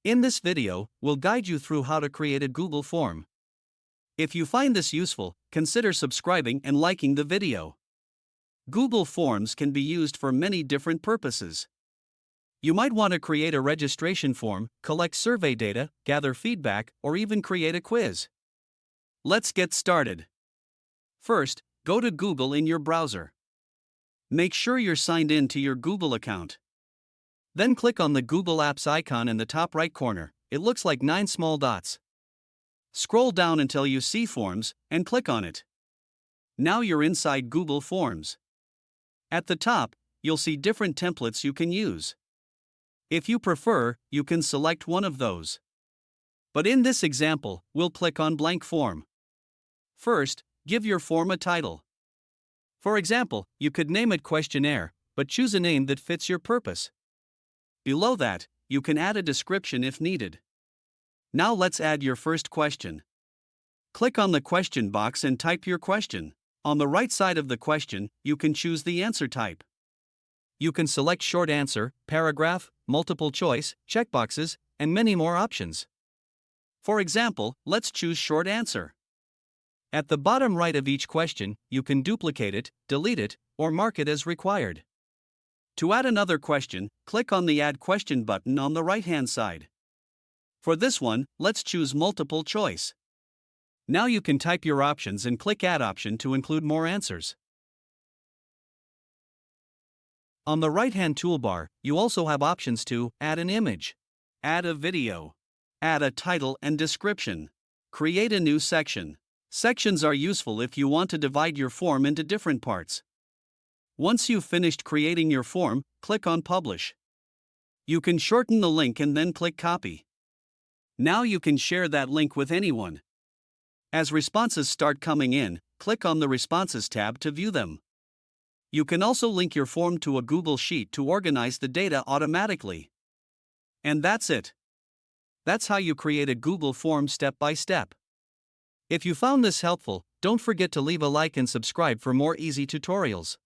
In this video, we'll guide you through how to create a Google form. If you find this useful, consider subscribing and liking the video. Google Forms can be used for many different purposes. You might want to create a registration form, collect survey data, gather feedback, or even create a quiz. Let's get started. First, go to Google in your browser. Make sure you're signed in to your Google account. Then click on the Google Apps icon in the top right corner. It looks like 9 small dots. Scroll down until you see Forms and click on it. Now you're inside Google Forms. At the top, you'll see different templates you can use. If you prefer, you can select one of those. But in this example, we'll click on Blank Form. First, give your form a title. For example, you could name it Questionnaire, but choose a name that fits your purpose. Below that, you can add a description if needed. Now let's add your first question. Click on the question box and type your question. On the right side of the question, you can choose the answer type. You can select short answer, paragraph, multiple choice, checkboxes, and many more options. For example, let's choose short answer. At the bottom right of each question, you can duplicate it, delete it, or mark it as required. To add another question, click on the Add Question button on the right-hand side. For this one, let's choose multiple choice. Now you can type your options and click Add Option to include more answers. On the right-hand toolbar, you also have options to add an image, add a video, add a title and description, create a new section. Sections are useful if you want to divide your form into different parts. Once you've finished creating your form, click on Publish. You can shorten the link and then click Copy. Now you can share that link with anyone. As responses start coming in, click on the Responses tab to view them. You can also link your form to a Google Sheet to organize the data automatically. And that's it. That's how you create a Google form step by step. If you found this helpful, don't forget to leave a like and subscribe for more easy tutorials.